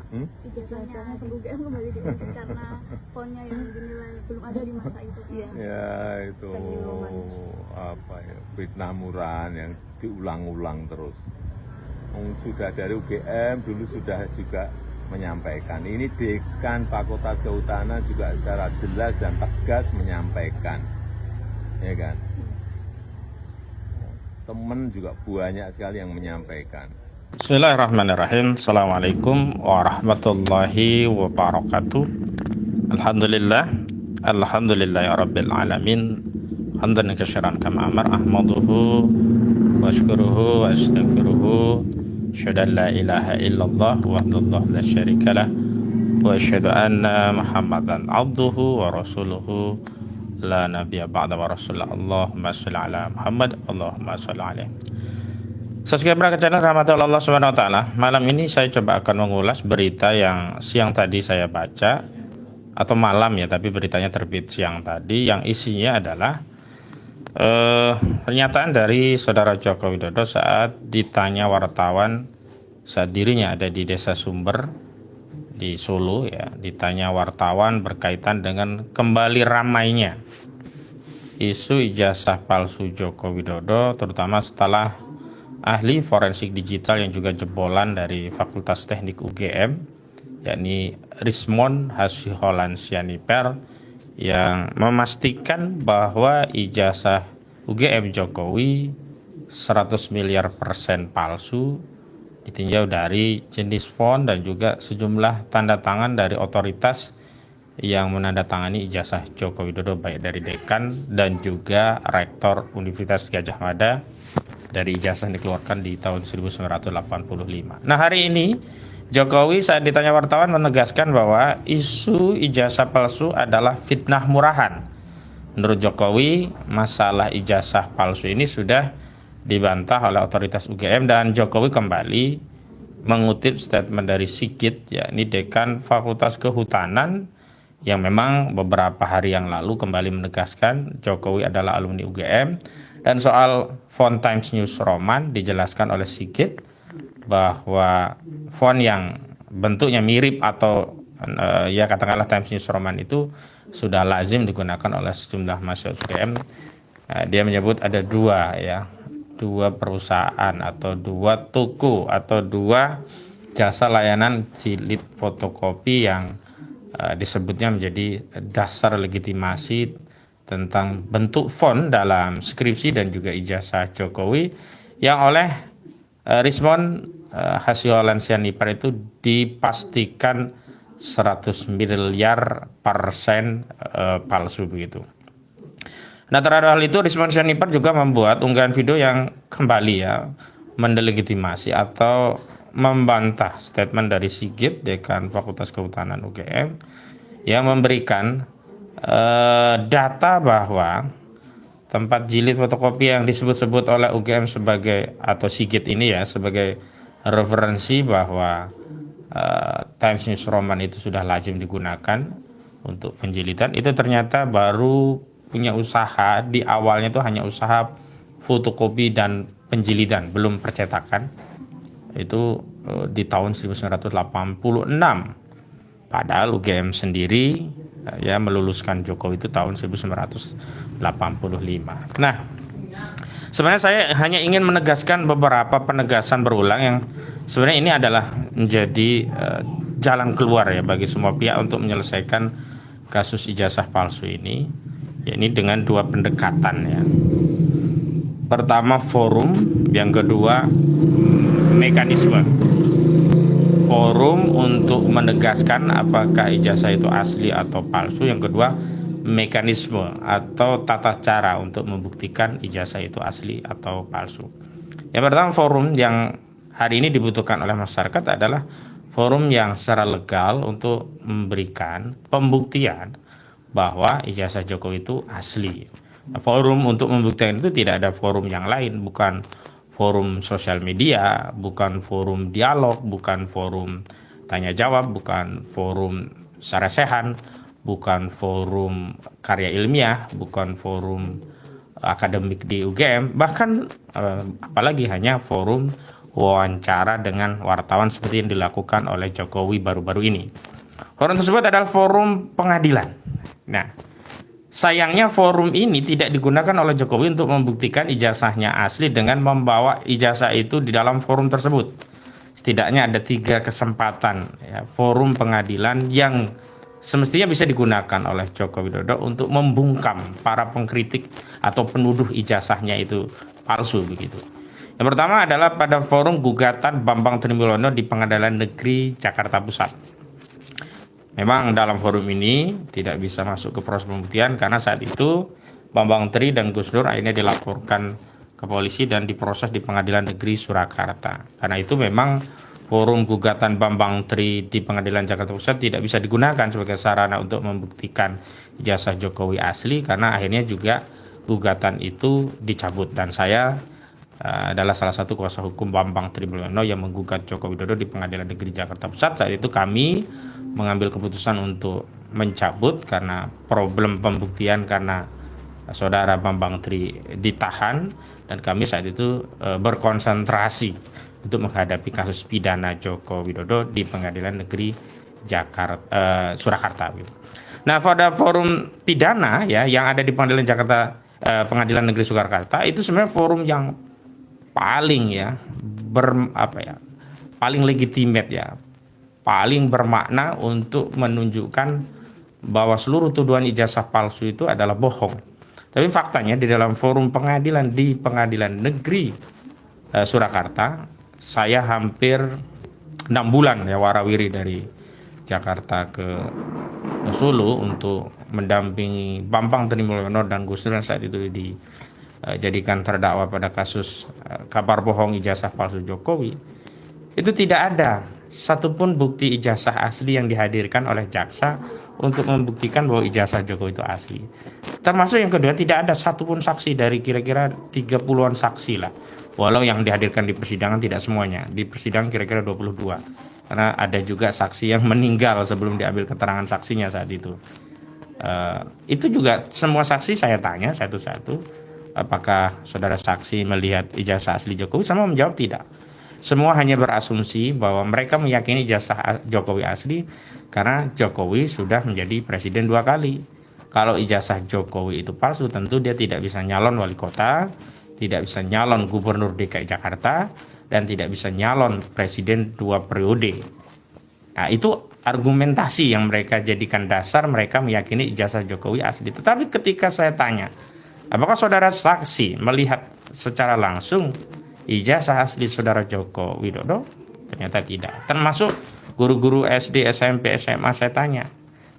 Ijazahnya ke UGM kembali diaudit karena fontnya yang dinilai belum ada di masa itu. Ya itu apa ya, fitnah murahan yang diulang-ulang terus. Sudah dari UGM dulu sudah juga menyampaikan. Ini Dekan Fakultas Kehutanan juga secara jelas dan tegas menyampaikan, ya kan. Teman juga banyak sekali yang menyampaikan. Bismillahirrahmanirrahim. Assalamualaikum warahmatullahi wabarakatuh. Alhamdulillahirabbil alamin. Hamdan katsiran kama amar ahmaduhu wa syukuruhu wa astaghfiruhu. Asyhadu an la ilaha illallah wahdahu la syarikalah wa asyhadu anna Muhammadan abduhu wa rasuluhu la nabiyya ba'da wa rasulullah. Allahumma shalli ala Muhammad, Allahumma shalli alaihi. Subscriber ke channel Rahmatullah Allah Subhanahu wa Ta'ala. Malam ini saya coba akan mengulas berita yang siang tadi saya baca, atau malam ya, tapi beritanya terbit siang tadi, yang isinya adalah pernyataan dari Saudara Joko Widodo saat ditanya wartawan, saat dirinya ada di Desa Sumber di Solo ya, ditanya wartawan berkaitan dengan kembali ramainya isu ijazah palsu Joko Widodo, terutama setelah ahli forensik digital yang juga jebolan dari Fakultas Teknik UGM, yakni Rismond Hasyiholan Sianipar, yang memastikan bahwa ijazah UGM Jokowi 100 miliar % palsu, ditinjau dari jenis font dan juga sejumlah tanda tangan dari otoritas yang menandatangani ijazah Joko Widodo, baik dari dekan dan juga rektor Universitas Gadjah Mada, dari ijazah yang dikeluarkan di tahun 1985. Nah, hari ini Jokowi saat ditanya wartawan menegaskan bahwa isu ijazah palsu adalah fitnah murahan. Menurut Jokowi, masalah ijazah palsu ini sudah dibantah oleh otoritas UGM, dan Jokowi kembali mengutip statement dari Sigit, yakni Dekan Fakultas Kehutanan, yang memang beberapa hari yang lalu kembali menegaskan Jokowi adalah alumni UGM. Dan soal font Times News Roman dijelaskan oleh Sigit bahwa font yang bentuknya mirip atau ya katakanlah Times News Roman itu sudah lazim digunakan oleh sejumlah mahasiswa UGM. Dia menyebut ada dua perusahaan atau dua toko atau dua jasa layanan jilid fotokopi yang disebutnya menjadi dasar legitimasi tentang bentuk font dalam skripsi dan juga ijazah Jokowi, yang oleh Rismond Hasyiholan Sianipar itu dipastikan 100 miliar % palsu begitu. Nah, terhadap hal itu Rismond Sianipar juga membuat unggahan video yang kembali ya mendelegitimasi atau membantah statement dari Sigit, Dekan Fakultas Kehutanan UGM, yang memberikan data bahwa tempat jilid fotokopi yang disebut-sebut oleh UGM sebagai, atau Sigit ini ya, sebagai referensi bahwa Times News Roman itu sudah lazim digunakan untuk penjilidan, itu ternyata baru punya usaha di awalnya itu hanya usaha fotokopi dan penjilidan, belum percetakan. Itu di tahun 1986. Padahal UGM sendiri ya meluluskan Jokowi itu tahun 1985. Nah, sebenarnya saya hanya ingin menegaskan beberapa penegasan berulang yang sebenarnya ini adalah menjadi jalan keluar ya bagi semua pihak untuk menyelesaikan kasus ijazah palsu ini, yakni dengan dua pendekatan ya. Pertama forum, yang kedua mekanisme. Forum untuk menegaskan apakah ijazah itu asli atau palsu. Yang kedua, mekanisme atau tata cara untuk membuktikan ijazah itu asli atau palsu. Yang pertama, forum yang hari ini dibutuhkan oleh masyarakat adalah forum yang secara legal untuk memberikan pembuktian bahwa ijazah Jokowi itu asli. Forum untuk membuktikan itu tidak ada forum yang lain, bukan forum sosial media, bukan forum dialog, bukan forum tanya jawab, bukan forum saresehan, bukan forum karya ilmiah, bukan forum akademik di UGM, bahkan apalagi hanya forum wawancara dengan wartawan seperti yang dilakukan oleh Jokowi baru-baru ini. Forum tersebut adalah forum pengadilan. Nah, sayangnya forum ini tidak digunakan oleh Jokowi untuk membuktikan ijazahnya asli dengan membawa ijazah itu di dalam forum tersebut. Setidaknya ada 3 kesempatan ya, forum pengadilan yang semestinya bisa digunakan oleh Joko Widodo untuk membungkam para pengkritik atau penuduh ijazahnya itu palsu begitu. Yang pertama adalah pada forum gugatan Bambang Trimulyono di Pengadilan Negeri Jakarta Pusat. Memang dalam forum ini tidak bisa masuk ke proses pembuktian karena saat itu Bambang Tri dan Gus Dur akhirnya dilaporkan ke polisi dan diproses di Pengadilan Negeri Surakarta. Karena itu memang forum gugatan Bambang Tri di Pengadilan Jakarta Pusat tidak bisa digunakan sebagai sarana untuk membuktikan ijazah Jokowi asli karena akhirnya juga gugatan itu dicabut. Dan saya adalah salah satu kuasa hukum Bambang Trimulyono yang menggugat Joko Widodo di Pengadilan Negeri Jakarta Pusat. Saat itu kami mengambil keputusan untuk mencabut karena problem pembuktian karena saudara Bambang Tri ditahan dan kami saat itu berkonsentrasi untuk menghadapi kasus pidana Joko Widodo di Pengadilan Negeri Surakarta. Nah, pada forum pidana ya yang ada di Pengadilan Negeri Surakarta itu sebenarnya forum yang paling paling legitimate ya, paling bermakna untuk menunjukkan bahwa seluruh tuduhan ijazah palsu itu adalah bohong. Tapi faktanya di dalam forum pengadilan di Pengadilan Negeri Surakarta, saya hampir 6 bulan ya warawiri dari Jakarta ke Solo untuk mendampingi Bambang Trimulyono dan Gus Dur saat itu dijadikan terdakwa pada kasus kabar bohong ijazah palsu Jokowi. Itu tidak ada satupun bukti ijazah asli yang dihadirkan oleh jaksa untuk membuktikan bahwa ijazah Jokowi itu asli. Termasuk yang kedua, tidak ada satupun saksi dari kira-kira 30-an saksi lah. Walau yang dihadirkan di persidangan tidak semuanya. Di persidangan kira-kira 22. Karena ada juga saksi yang meninggal sebelum diambil keterangan saksinya saat itu. Itu juga semua saksi saya tanya satu-satu. Apakah saudara saksi melihat ijazah asli Jokowi? Semua menjawab tidak. Semua hanya berasumsi bahwa mereka meyakini ijazah Jokowi asli karena Jokowi sudah menjadi presiden 2 kali. Kalau ijazah Jokowi itu palsu, tentu dia tidak bisa nyalon wali kota, tidak bisa nyalon gubernur DKI Jakarta, dan tidak bisa nyalon presiden 2 periode. Nah, itu argumentasi yang mereka jadikan dasar mereka meyakini ijazah Jokowi asli. Tetapi ketika saya tanya, apakah saudara saksi melihat secara langsung ijazah asli saudara Joko Widodo? Ternyata tidak. Termasuk guru-guru SD, SMP, SMA saya tanya.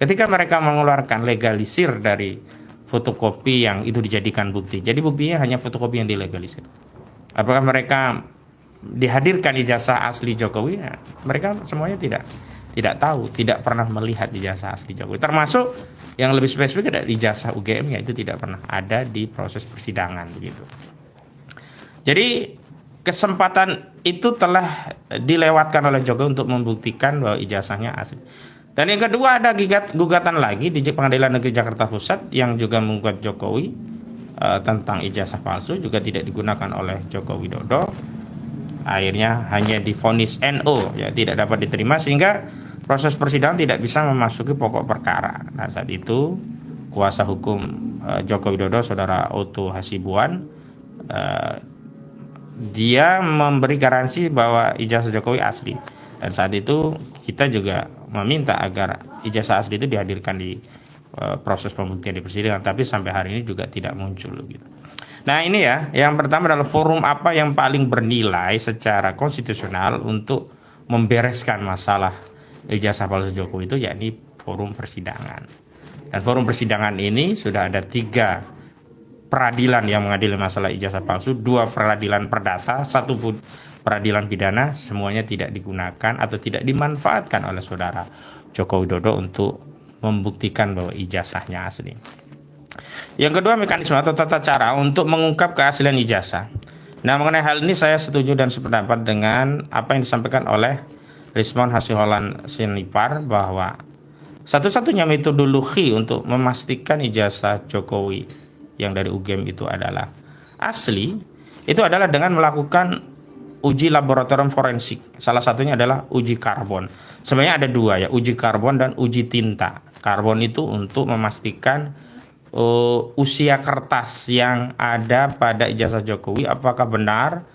Ketika mereka mengeluarkan legalisir dari fotokopi yang itu dijadikan bukti. Jadi buktinya hanya fotokopi yang dilegalisir. Apakah mereka dihadirkan ijazah asli Jokowi? Nah, mereka semuanya tidak tahu, tidak pernah melihat ijazah asli Jokowi. Termasuk yang lebih spesifik ada ijazah UGM, yaitu tidak pernah ada di proses persidangan begitu. Jadi kesempatan itu telah dilewatkan oleh Jokowi untuk membuktikan bahwa ijazahnya asli. Dan yang kedua ada gugatan lagi di Pengadilan Negeri Jakarta Pusat yang juga menggugat Jokowi tentang ijazah palsu, juga tidak digunakan oleh Joko Widodo. Akhirnya hanya divonis NO, ya tidak dapat diterima sehingga proses persidangan tidak bisa memasuki pokok perkara. Nah, saat itu kuasa hukum Joko Widodo, saudara Otto Hasibuan, dia memberi garansi bahwa ijazah Jokowi asli. Dan saat itu kita juga meminta agar ijazah asli itu dihadirkan di proses pembuktian di persidangan, tapi sampai hari ini juga tidak muncul gitu. Nah, ini ya, yang pertama adalah forum apa yang paling bernilai secara konstitusional untuk membereskan masalah ijazah palsu Jokowi itu, yakni forum persidangan. Dan forum persidangan ini sudah ada 3 peradilan yang mengadili masalah ijazah palsu, 2 peradilan perdata, 1 peradilan pidana, semuanya tidak digunakan atau tidak dimanfaatkan oleh saudara Joko Widodo untuk membuktikan bahwa ijazahnya asli. Yang kedua, mekanisme atau tata cara untuk mengungkap keaslian ijazah. Nah, mengenai hal ini saya setuju dan sependapat dengan apa yang disampaikan oleh Rizwan Hasiholan Sinipar bahwa satu-satunya metodologi untuk memastikan ijazah Jokowi yang dari UGM itu adalah asli, itu adalah dengan melakukan uji laboratorium forensik. Salah satunya adalah uji karbon. Sebenarnya ada dua ya, uji karbon dan uji tinta. Karbon itu untuk memastikan usia kertas yang ada pada ijazah Jokowi apakah benar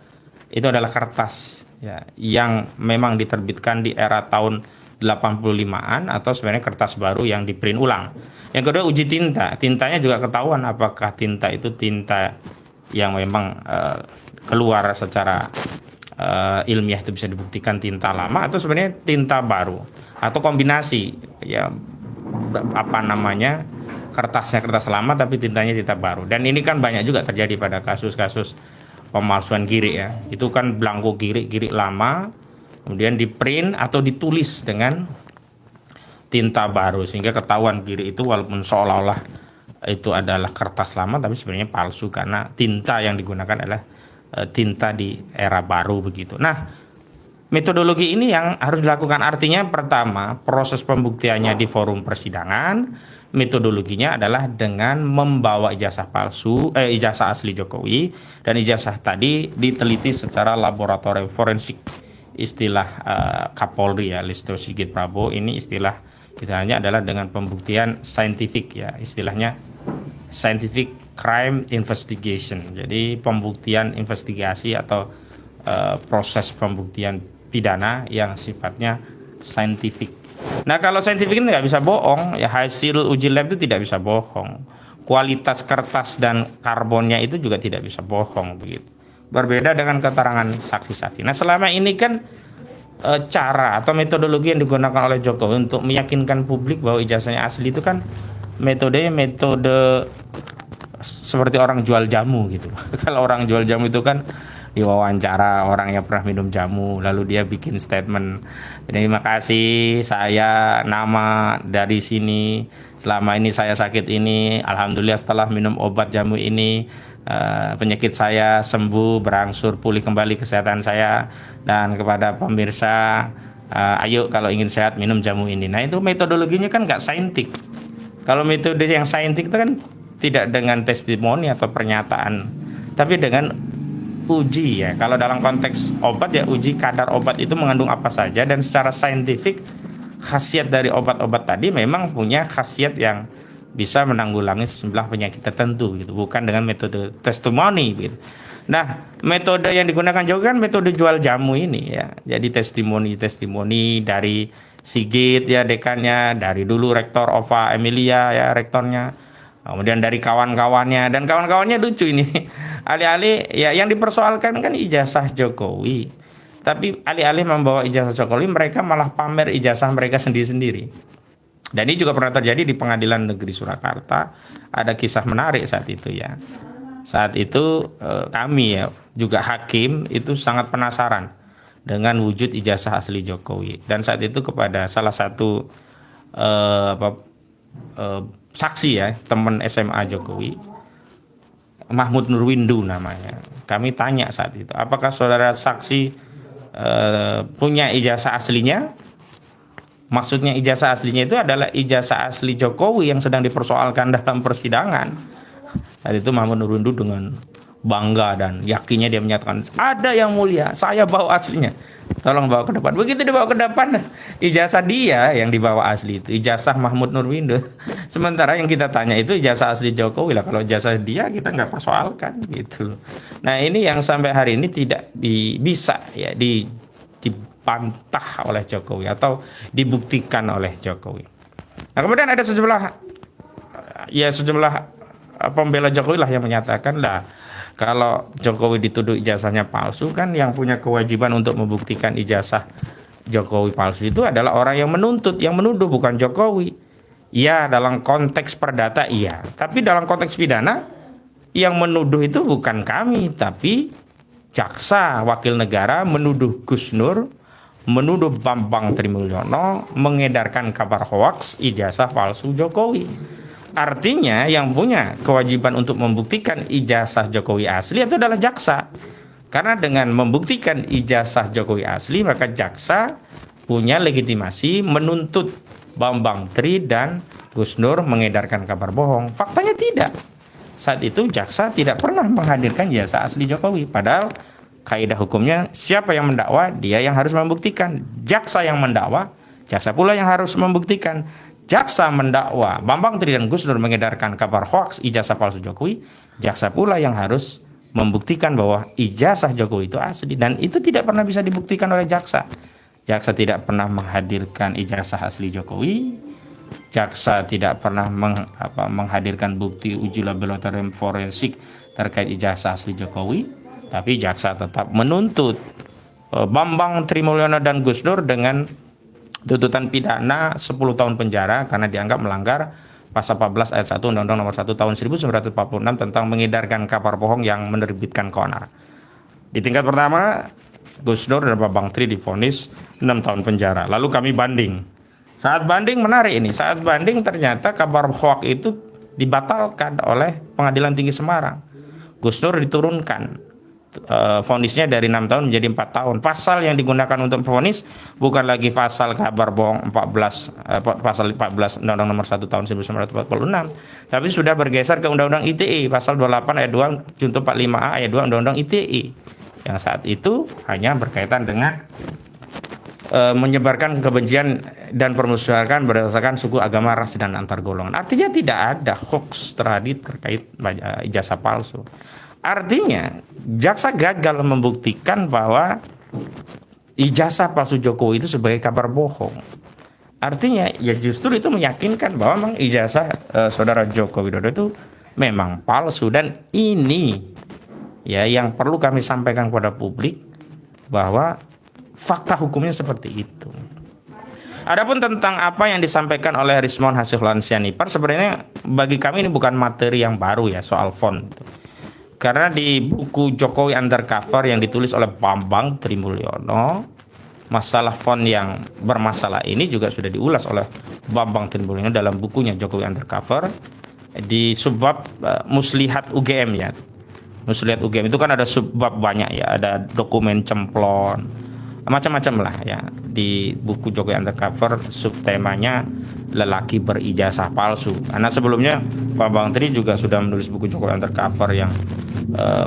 itu adalah kertas ya, yang memang diterbitkan di era tahun 85-an atau sebenarnya kertas baru yang diprint ulang. Yang kedua uji tinta. Tintanya juga ketahuan apakah tinta itu tinta yang memang keluar secara ilmiah itu bisa dibuktikan tinta lama atau sebenarnya tinta baru atau kombinasi ya apa namanya kertasnya kertas lama tapi tintanya tinta baru. Dan ini kan banyak juga terjadi pada kasus-kasus pemalsuan girik ya. Itu kan belangko girik lama kemudian di print atau ditulis dengan tinta baru sehingga ketahuan girik itu walaupun seolah-olah itu adalah kertas lama tapi sebenarnya palsu karena tinta yang digunakan adalah tinta di era baru begitu. Nah, metodologi ini yang harus dilakukan artinya pertama proses pembuktiannya di forum persidangan, metodologinya adalah dengan membawa ijazah palsu, ijazah asli Jokowi dan ijazah tadi diteliti secara laboratorium forensik. Istilah Kapolri ya, Listio Sigit Prabowo ini istilahnya adalah dengan pembuktian saintifik ya, istilahnya scientific crime investigation. Jadi pembuktian investigasi atau proses pembuktian pidana yang sifatnya saintifik. Nah kalau saintifik ini nggak bisa bohong ya, hasil uji lab itu tidak bisa bohong. Kualitas kertas dan karbonnya itu juga tidak bisa bohong begitu. Berbeda dengan keterangan saksi-saksi. Nah selama ini kan cara atau metodologi yang digunakan oleh Jokowi untuk meyakinkan publik bahwa ijazahnya asli itu kan metode seperti orang jual jamu gitu. Kalau orang jual jamu itu kan diwawancara orang yang pernah minum jamu lalu dia bikin statement, terima kasih saya nama dari sini selama ini saya sakit ini alhamdulillah setelah minum obat jamu ini penyakit saya sembuh berangsur pulih kembali kesehatan saya dan kepada pemirsa ayo kalau ingin sehat minum jamu ini. Nah itu metodologinya kan nggak saintik. Kalau metode yang saintik itu kan tidak dengan testimoni atau pernyataan tapi dengan uji ya. Kalau dalam konteks obat ya uji kadar obat itu mengandung apa saja dan secara saintifik khasiat dari obat-obat tadi memang punya khasiat yang bisa menanggulangi sejumlah penyakit tertentu gitu, bukan dengan metode testimoni gitu. Nah, metode yang digunakan juga kan metode jual jamu ini ya. Jadi testimoni dari Sigit ya dekannya, dari dulu Rektor Ova Emilia ya rektornya. Kemudian dari kawan-kawannya dan kawan-kawannya lucu ini. Alih-alih ya yang dipersoalkan kan ijazah Jokowi. Tapi alih-alih membawa ijazah Jokowi mereka malah pamer ijazah mereka sendiri-sendiri. Dan ini juga pernah terjadi di Pengadilan Negeri Surakarta. Ada kisah menarik saat itu ya. Saat itu kami ya juga hakim itu sangat penasaran dengan wujud ijazah asli Jokowi. Dan saat itu kepada salah satu saksi ya, teman SMA Jokowi, Mahmud Nurwindu namanya. Kami tanya saat itu, apakah saudara saksi punya ijazah aslinya? Maksudnya ijazah aslinya itu adalah ijazah asli Jokowi yang sedang dipersoalkan dalam persidangan. Saat itu Mahmud Nurwindu dengan bangga dan yakinnya dia menyatakan, ada yang mulia, saya bawa aslinya. Tolong bawa ke depan. Begitu dibawa ke depan, ijazah dia yang dibawa asli itu, ijazah Mahmud Nurwindu. Sementara yang kita tanya itu ijazah asli Jokowi lah. Kalau ijazah dia kita nggak persoalkan gitu. Nah ini yang sampai hari ini tidak bisa ya dibantah oleh Jokowi atau dibuktikan oleh Jokowi. Nah kemudian ada sejumlah pembela Jokowi lah yang menyatakan lah kalau Jokowi dituduh ijazahnya palsu kan yang punya kewajiban untuk membuktikan ijazah Jokowi palsu itu adalah orang yang menuntut, yang menuduh bukan Jokowi. Ya dalam konteks perdata iya, tapi dalam konteks pidana yang menuduh itu bukan kami tapi jaksa wakil negara menuduh Gus Nur, menuduh Bambang Trimulyono mengedarkan kabar hoaks ijazah palsu Jokowi. Artinya yang punya kewajiban untuk membuktikan ijazah Jokowi asli itu adalah jaksa. Karena dengan membuktikan ijazah Jokowi asli maka jaksa punya legitimasi menuntut Bambang Tri dan Gus Nur mengedarkan kabar bohong. Faktanya tidak. Saat itu jaksa tidak pernah menghadirkan ijazah asli Jokowi. Padahal kaidah hukumnya siapa yang mendakwa, dia yang harus membuktikan. Jaksa yang mendakwa, jaksa pula yang harus membuktikan. Jaksa mendakwa Bambang Tri dan Gus Dur mengedarkan kabar hoaks ijazah palsu Jokowi, jaksa pula yang harus membuktikan bahwa ijazah Jokowi itu asli, dan itu tidak pernah bisa dibuktikan oleh jaksa. Jaksa tidak pernah menghadirkan ijazah asli Jokowi, jaksa tidak pernah menghadirkan bukti uji laboratorium forensik terkait ijazah asli Jokowi, tapi jaksa tetap menuntut Bambang Trimulyono dan Gus Dur dengan tuntutan pidana 10 tahun penjara karena dianggap melanggar pasal 14 ayat 1 Undang-Undang Nomor 1 Tahun 1946 tentang mengedarkan kabar bohong yang menerbitkan keonar. Di tingkat pertama, Gus Dur dan Bambang Tri divonis 6 tahun penjara. Lalu kami banding. Saat banding menarik ini. Saat banding ternyata kabar hoaks itu dibatalkan oleh Pengadilan Tinggi Semarang. Gus Dur diturunkan vonisnya dari 6 tahun menjadi 4 tahun. Pasal yang digunakan untuk vonis bukan lagi pasal kabar bohong pasal 14 Undang-Undang Nomor 1 Tahun 1946, tapi sudah bergeser ke Undang-Undang ITE pasal 28 ayat 2 junto 45A ayat 2 Undang-Undang ITE yang saat itu hanya berkaitan dengan menyebarkan kebencian dan permusuhan berdasarkan suku, agama, ras, dan antar golongan. Artinya tidak ada hoax terkait ijazah palsu. Artinya jaksa gagal membuktikan bahwa ijazah palsu Jokowi itu sebagai kabar bohong. Artinya ya justru itu meyakinkan bahwa memang ijazah saudara Joko Widodo itu memang palsu, dan ini ya yang perlu kami sampaikan kepada publik bahwa fakta hukumnya seperti itu. Adapun tentang apa yang disampaikan oleh Rismon Hasyiolan Sianipar, sebenarnya bagi kami ini bukan materi yang baru ya soal font. Karena di buku Jokowi Undercover yang ditulis oleh Bambang Trimulyono, masalah font yang bermasalah ini juga sudah diulas oleh Bambang Trimulyono dalam bukunya Jokowi Undercover di subbab Muslihat UGM ya. Muslihat UGM itu kan ada subbab banyak ya, ada dokumen cemplon, macam-macam lah ya. Di buku Jokowi Undercover subtemanya lelaki berijazah palsu. Karena sebelumnya Bambang Tri juga sudah menulis buku Jokowi Undercover yang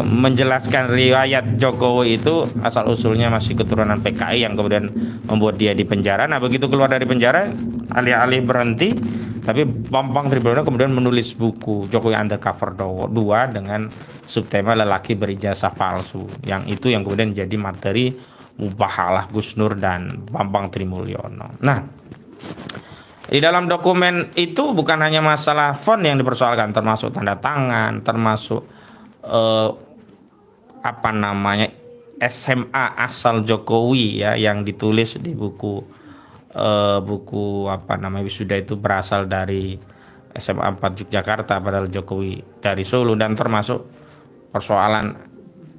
menjelaskan riwayat Jokowi itu asal usulnya masih keturunan PKI yang kemudian membuat dia di penjara. Nah begitu keluar dari penjara alih-alih berhenti, tapi Bambang Trimulyono kemudian menulis buku Jokowi Undercover 2 dengan subtema lelaki berijazah palsu. Yang itu yang kemudian jadi materi mubahalah Gus Nur dan Bambang Trimulyono. Nah, di dalam dokumen itu bukan hanya masalah font yang dipersoalkan, termasuk tanda tangan, termasuk SMA asal Jokowi ya yang ditulis di buku wisuda itu berasal dari SMA 4 Yogyakarta padahal Jokowi dari Solo, dan termasuk persoalan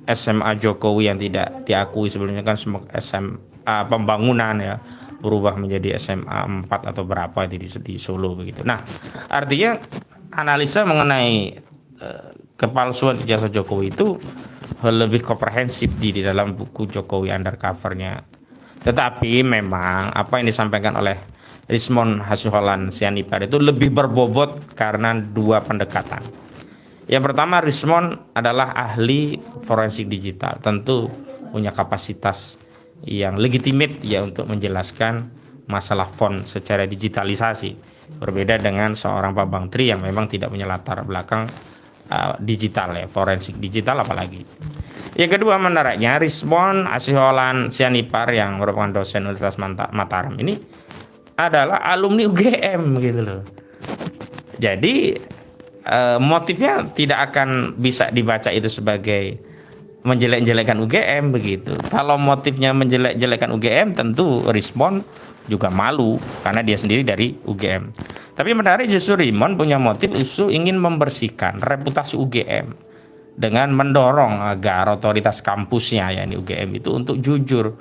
SMA Jokowi yang tidak diakui sebelumnya kan SMA pembangunan ya berubah menjadi SMA 4 atau berapa itu di Solo begitu. Nah, artinya analisa mengenai kepalsuan ijazah Jokowi itu lebih komprehensif di dalam buku Jokowi Undercover-nya. Tetapi memang apa yang disampaikan oleh Rismon Hasyiolan Sianipar itu lebih berbobot karena dua pendekatan. Yang pertama, Rismon adalah ahli forensik digital, tentu punya kapasitas yang legitimate ya untuk menjelaskan masalah font secara digitalisasi. Berbeda dengan seorang Bambang Tri yang memang tidak punya latar belakang digital ya, forensik digital apalagi. Yang kedua menariknya, Rismon Hasyiolan Sianipar yang merupakan dosen Universitas Mataram ini adalah alumni UGM gitu loh. Jadi motifnya tidak akan bisa dibaca itu sebagai menjelek-jelekan UGM begitu. Kalau motifnya menjelek-jelekan UGM, tentu Rismon juga malu karena dia sendiri dari UGM. Tapi menarik justru Rismon punya motif justru ingin membersihkan reputasi UGM dengan mendorong agar otoritas kampusnya yakni UGM itu untuk jujur,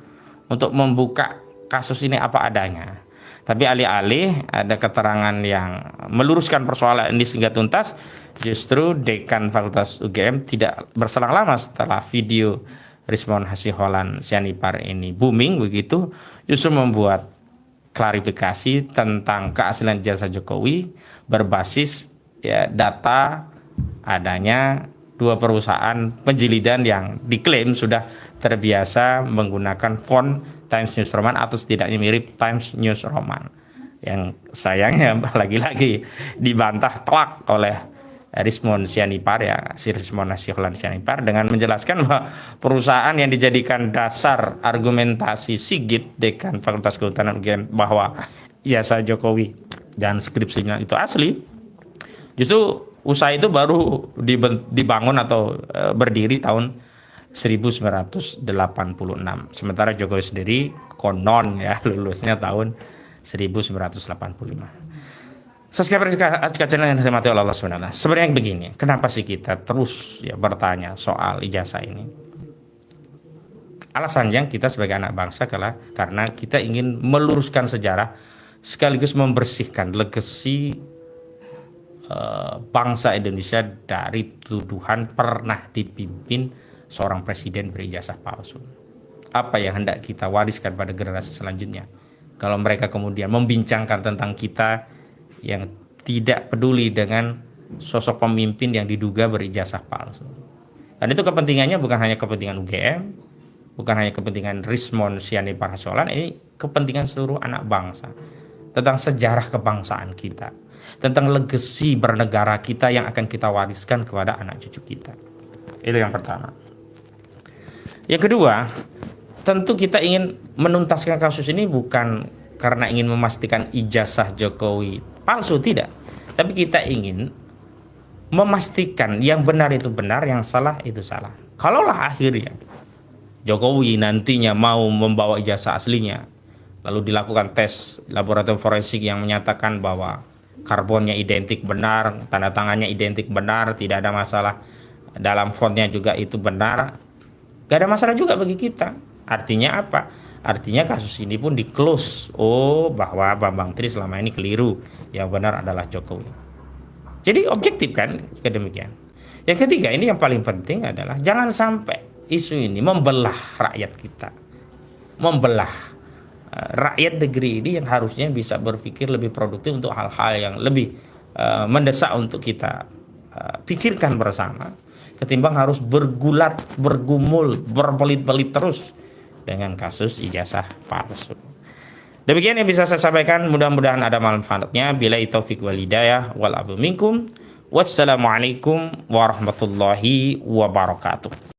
untuk membuka kasus ini apa adanya. Tapi alih-alih ada keterangan yang meluruskan persoalan ini sehingga tuntas, justru Dekan Fakultas UGM tidak berselang lama setelah video Rismon Hasyiolan Sianipar ini booming begitu, justru membuat klarifikasi tentang keaslian ijazah Jokowi berbasis ya data adanya dua perusahaan penjilidan yang diklaim sudah terbiasa menggunakan font Times News Roman atau setidaknya mirip Times News Roman. Yang sayangnya lagi-lagi dibantah telak oleh Rismond Sianipar, ya, si Rismond Nasiholan Sianipar, dengan menjelaskan bahwa perusahaan yang dijadikan dasar argumentasi Sigit, dekan Fakultas Kehutanan UGM, bahwa ijazah Jokowi dan skripsinya itu asli, justru usaha itu baru dibangun atau berdiri tahun 1986. Sementara Jokowi sendiri konon ya lulusnya tahun 1985. Subscriber channel yang disebut oleh Allah SWT. Sebenarnya begini, kenapa sih kita terus ya bertanya soal ijazah ini? Alasannya kita sebagai anak bangsa karena kita ingin meluruskan sejarah sekaligus membersihkan legasi bangsa Indonesia dari tuduhan pernah dipimpin seorang presiden berijazah palsu. Apa yang hendak kita wariskan pada generasi selanjutnya? Kalau mereka kemudian membincangkan tentang kita yang tidak peduli dengan sosok pemimpin yang diduga berijazah palsu. Dan itu kepentingannya bukan hanya kepentingan UGM, bukan hanya kepentingan Rismond Sianipar Hasyolan, ini kepentingan seluruh anak bangsa. Tentang sejarah kebangsaan kita, tentang legasi bernegara kita yang akan kita wariskan kepada anak cucu kita. Itu yang pertama. Yang kedua, tentu kita ingin menuntaskan kasus ini bukan karena ingin memastikan ijazah Jokowi palsu, tidak. Tapi kita ingin memastikan yang benar itu benar, yang salah itu salah. Kalaulah akhirnya Jokowi nantinya mau membawa ijazah aslinya, lalu dilakukan tes laboratorium forensik yang menyatakan bahwa karbonnya identik benar, tanda tangannya identik benar, tidak ada masalah, dalam fontnya juga itu benar, gak ada masalah juga bagi kita. Artinya apa? Artinya kasus ini pun di-close. Oh, bahwa Bambang Tri selama ini keliru, yang benar adalah Jokowi. Jadi objektif kan, demikian. Yang ketiga, ini yang paling penting adalah jangan sampai isu ini membelah rakyat kita, membelah rakyat negeri ini yang harusnya bisa berpikir lebih produktif untuk hal-hal yang lebih mendesak untuk kita pikirkan bersama, ketimbang harus bergulat, bergumul, berbelit-belit terus dengan kasus ijazah palsu. Demikian yang bisa saya sampaikan, mudah-mudahan ada manfaatnya. Billahi taufiq wal hidayah wal afu minkum. Wassalamualaikum warahmatullahi wabarakatuh.